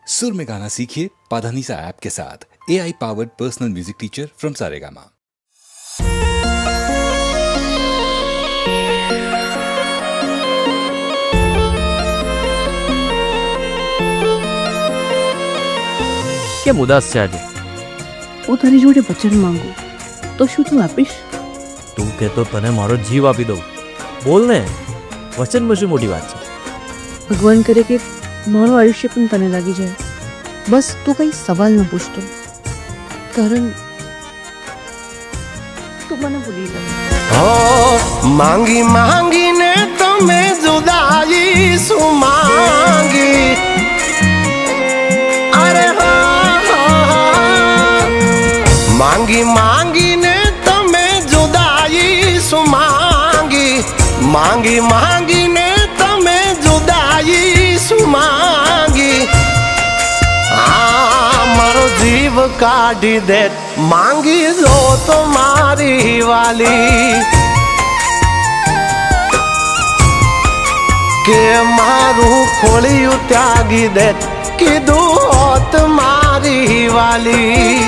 सुर में गाना सीखिए पाधानीसा ऐप के साथ। AI powered personal music teacher from Saregama. કેમ ઉદાસ છે આજે? હું તારી જોડે વચન માંગુ તો શું તું આપીશ? તું કે તો તને મારો જીવ આપી દઉં. બોલ ને, વચનમાં શું મોટી વાત છે? ભગવાન કરે કે મારું આયુષ્ય પણ તને લાગી જાય. બસ તું કઈ સવાલ ન પૂછતો, કારણ તું મને ભૂલી ગયો. માંગી માંગીને તમે જુદાઈ શું માંગી, અરે માંગી માંગીને તમે જુદાઈ શું માંગી, માંગી માંગીને તમે જુદાઈ શું માંગી. મારો જીવ કાઢી દે માંગી જો તો મારી વાલી, કે મારું ખોળિયું ત્યાગી દે કીધું હોત મારી વાલી.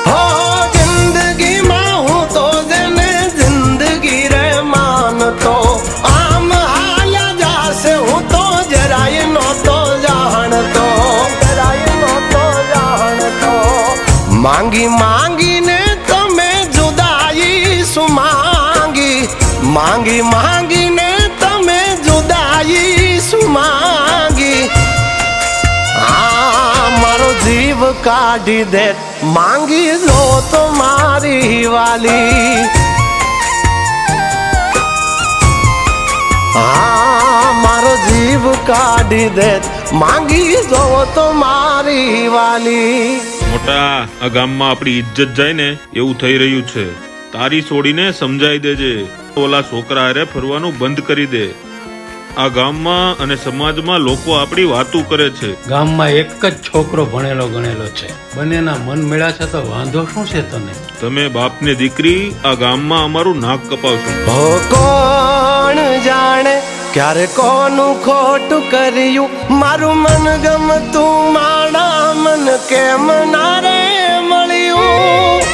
હો જિંદગીમાં હું તો જેને જિંદગી રે માનતો, આમ હાલ્યા જાશે હું તો જરાય નહોતો જાણતો, જરાય નહોતો જાણતો. માંગી માંગીને તમે જુદાઈ શું માંગી, માંગી માંગીને તમે જુદાઈ શું માંગી. મારો જીવ કાઢી દે માંગી જો તો મારી વાલી. મારો જીવ કાઢી દે માંગી જો તો મારી વાલી. મોટા, આ ગામમાં આપણી ઇજ્જત જાય ને એવું થઈ રહ્યું છે. તારી છોડીને સમજાઈ દેજે, ઓલા છોકરા હારે ફરવાનું બંધ કરી દે. આ ગામમાં અને સમાજમાં લોકો આપણી વાતું કરે છે. ગામમાં એક જ છોકરો ભણેલો ગણેલો છે, બંનેના મન મેળા છે તો વાંધો શું છે તને? તમે બાપને દીકરી આ ગામમાં અમારું નાક કપાવશો. કોણ જાણે ક્યારે કોનું ખોટું કર્યું, મારું મન ગમતું માણા મન કેમ ના રે મળ્યું.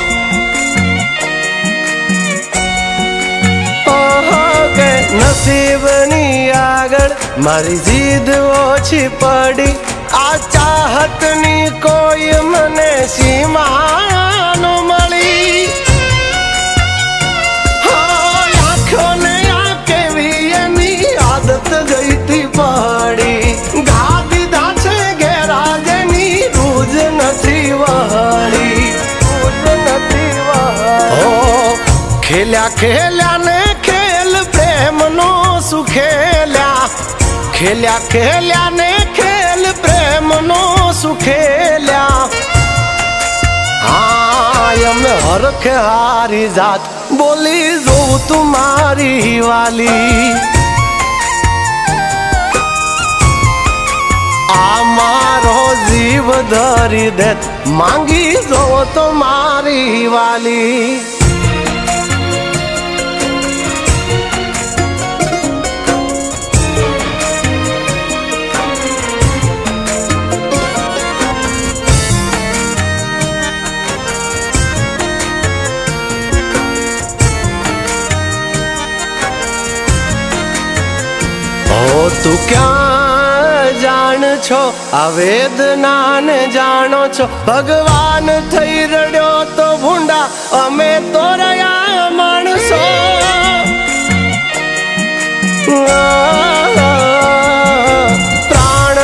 કે નસીબની આગળ મારી જીદ ઓછી પડી, આ ચાહતની કોઈ મને સીમા ન મળી. આંખોને આ કેવી એની આદત ગઈતી પડી, ઘા દીધા છે ગેરાજની રૂજ નથી વળી, રૂજ નથી વળી. ખેલ્યા ખેલ્યા ને પ્રેમનો સુખેલ્યા, ખેલ્યા ખેલ્યા ને ખેલ પ્રેમનો સુખેલ્યા. અમે હરખે હારી જાત બોલી જોઉં તુમારી વાલી. આ મારો જીવ ધરી દે માંગી જો તો મારી વાલી. તું ક્યાં જાણ છો આ વેદનાને જાણો છો, ભગવાન થઈ રડ્યો તો ભૂંડા અમે તો રહ્યા માણસો. પ્રાણ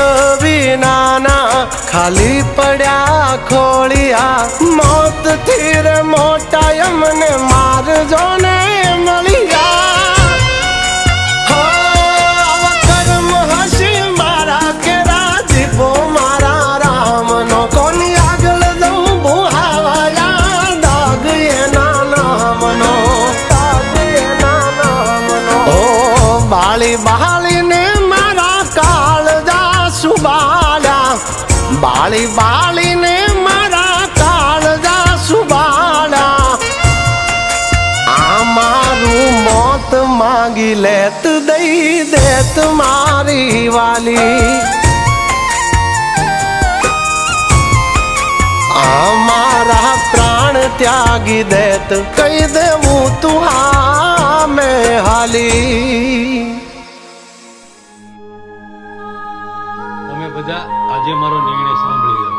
વિનાના ખાલી પડ્યા ખોળિયા, મોત થી રે મોટા અમને મારજો ને મળ્યા. બાળી બાળીને મારા કાળજા સુબાળ્યા, બાળી બાળીને મારા કાળજા સુબાળ્યા. આ મારું મોત માંગી લેત દઈ દેત મારી વાલી અમારા પ્રાણ ત્યાગી દેત કહી દેવું તું હા મેં હાલી તમે બધા આજે મારો નિર્ણય સાંભળી લો.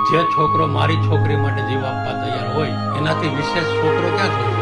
જે છોકરો મારી છોકરી માટે જીવ આપવા તૈયાર હોય એનાથી વિશેષ છોકરો ક્યાં થયો?